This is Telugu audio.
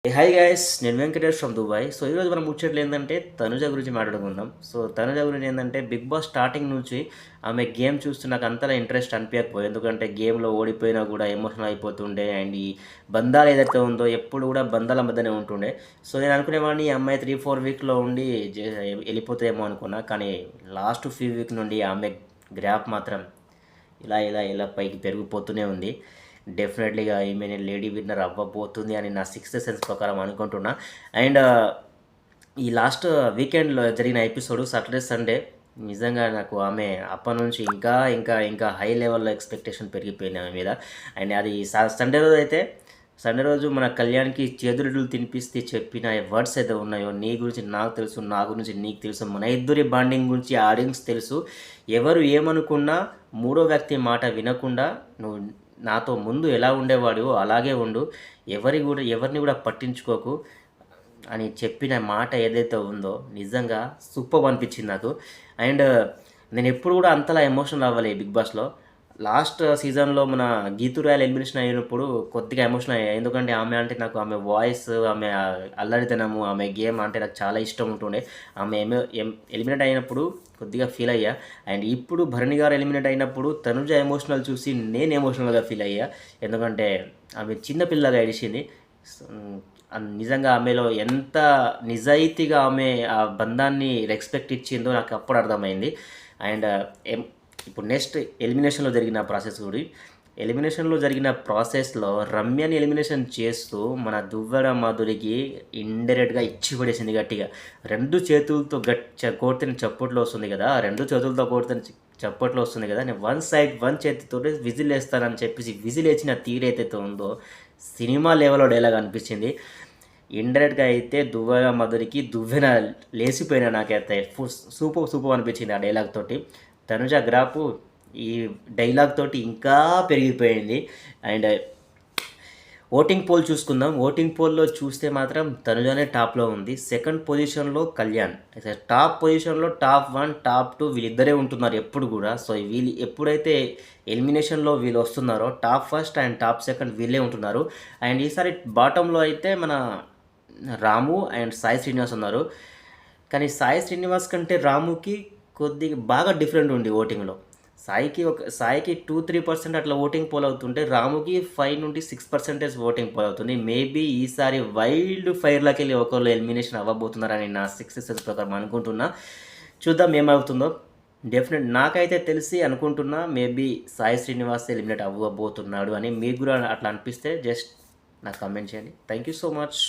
హాయ్ గైస్, నేను వెంకటేష్ ఫ్రమ్ దుబాయ్. సో ఈరోజు మనం ముచ్చట్లు ఏంటంటే తనుజ గురించి మాట్లాడుకుందాం. సో తనుజ గురించి ఏంటంటే బిగ్ బాస్ స్టార్టింగ్ నుంచి ఆమె గేమ్ చూస్తూ నాకు అంతలా ఇంట్రెస్ట్ అనిపించకపోయి, ఎందుకంటే గేమ్లో ఓడిపోయినా కూడా ఎమోషనల్ అయిపోతుండే. అండ్ ఈ బంధాలు ఏదైతే ఉందో ఎప్పుడు కూడా బంధాల మధ్యనే ఉంటుండే. సో నేను అనుకునేవాడిని ఈ అమ్మాయి 3-4 వీక్లో ఉండి వెళ్ళిపోతాయేమో అనుకున్నా. కానీ లాస్ట్ ఫ్యూ వీక్ నుండి ఆమె గ్రాఫ్ మాత్రం ఇలా పైకి పెరిగిపోతూనే ఉంది. డెఫినెట్లీగా ఈమె నేను లేడీ విన్నర్ అవ్వబోతుంది అని నా సిక్స్త్ సెన్స్ ప్రకారం అనుకుంటున్నా. అండ్ ఈ లాస్ట్ వీకెండ్లో జరిగిన ఎపిసోడ్ సాటర్డే సండే నిజంగా నాకు ఆమె అప్పటి నుంచి ఇంకా ఇంకా ఇంకా హై లెవెల్లో ఎక్స్పెక్టేషన్ పెరిగిపోయింది ఆమె మీద. అండ్ అది సండే రోజు మన కళ్యాణ్కి చేదురుడులు తినిపిస్తే చెప్పిన వర్డ్స్ అయితే ఉన్నాయో, నీ గురించి నాకు తెలుసు, నా గురించి నీకు తెలుసు, మన ఇద్దరి బాండింగ్ గురించి ఆడియన్స్ తెలుసు, ఎవరు ఏమనుకున్నా మూడో వ్యక్తి మాట వినకుండా నువ్వు నాతో ముందు ఎలా ఉండేవాడు అలాగే ఉండు, ఎవరిని కూడా పట్టించుకోకు అని చెప్పిన మాట ఏదైతే ఉందో నిజంగా సూపర్ అనిపించింది నాకు. అండ్ నేను ఎప్పుడు కూడా అంతలా ఎమోషనల్ అవ్వాలి బిగ్ బాస్లో. లాస్ట్ సీజన్లో మన గీతు రాయల్ ఎలిమినేషన్ అయినప్పుడు కొద్దిగా ఎమోషనల్ అయ్యాయి, ఎందుకంటే ఆమె అంటే నాకు ఆమె వాయిస్, ఆమె అల్లరితనము, ఆమె గేమ్ అంటే నాకు చాలా ఇష్టం ఉంటుండే. ఆమె ఎలిమినేట్ అయినప్పుడు కొద్దిగా ఫీల్ అయ్యా. అండ్ ఇప్పుడు భరణి గారు ఎలిమినేట్ అయినప్పుడు తనుజ ఎమోషనల్ చూసి నేను ఎమోషనల్గా ఫీల్ అయ్యా, ఎందుకంటే ఆమె చిన్నపిల్లగా ఏడిచింది. నిజంగా ఆమెలో ఎంత నిజాయితీగా ఆమె ఆ బంధాన్ని రెస్పెక్ట్ ఇచ్చిందో నాకు అప్పుడు అర్థమైంది. అండ్ ఇప్పుడు నెక్స్ట్ ఎలిమినేషన్లో జరిగిన ప్రాసెస్లో రమ్యని ఎలిమినేషన్ చేస్తూ మన దువ్వెడ మాధురికి ఇండైరెక్ట్గా ఇచ్చి పడేసింది గట్టిగా. రెండు చేతులతో కొడితే చప్పట్లో వస్తుంది కదా, రెండు చేతులతో కొడితే చప్పట్లో వస్తుంది కదా, నేను వన్ చేతితో విజిల్ వేస్తానని చెప్పేసి విజిల్ వేసిన తీరైతే ఉందో సినిమా లెవెల్లో డైలాగ్ అనిపించింది. ఇండైరెక్ట్గా అయితే దువ్వెన మధురికి దువ్వెన లేచిపోయినా నాకైతే సూపర్ అనిపించింది ఆ డైలాగ్ తోటి. తనుజ గ్రాపు ఈ డైలాగ్ తోటి ఇంకా పెరిగిపోయింది. అండ్ ఓటింగ్ పోల్ చూసుకుందాం. ఓటింగ్ పోల్లో చూస్తే మాత్రం తనుజనే టాప్లో ఉంది. సెకండ్ పొజిషన్లో కళ్యాణ్. టాప్ పొజిషన్లో టాప్ 1 టాప్ 2 వీళ్ళిద్దరే ఉంటున్నారు ఎప్పుడు కూడా. సో వీళ్ళు ఎప్పుడైతే ఎలిమినేషన్లో వీళ్ళు వస్తున్నారో top first and top second వీళ్ళే ఉంటున్నారు. అండ్ ఈసారి బాటంలో అయితే మన రాము అండ్ సాయి శ్రీనివాస్ ఉన్నారు. కానీ సాయి శ్రీనివాస్ కంటే రాముకి కొద్దిగా బాగా డిఫరెంట్ ఉంది ఓటింగ్లో. సాయికి 2-3% అట్లా ఓటింగ్ పోల్ అవుతుంటే రాముకి 5-6% ఓటింగ్ పోల్ అవుతుంది. మేబీ ఈసారి వైల్డ్ ఫైర్లోకి వెళ్ళి ఒకళ్ళు ఎలిమినేషన్ అవ్వబోతున్నారని నా సెన్స్ ప్రకారం అనుకుంటున్నా. చూద్దాం ఏమవుతుందో. నాకైతే తెలిసి అనుకుంటున్నా మేబీ సాయి శ్రీనివాస్ ఎలిమినేట్ అవ్వబోతున్నాడు అని. మీకు కూడా అట్లా అనిపిస్తే జస్ట్ నాకు కామెంట్ చేయండి. Thank you so much.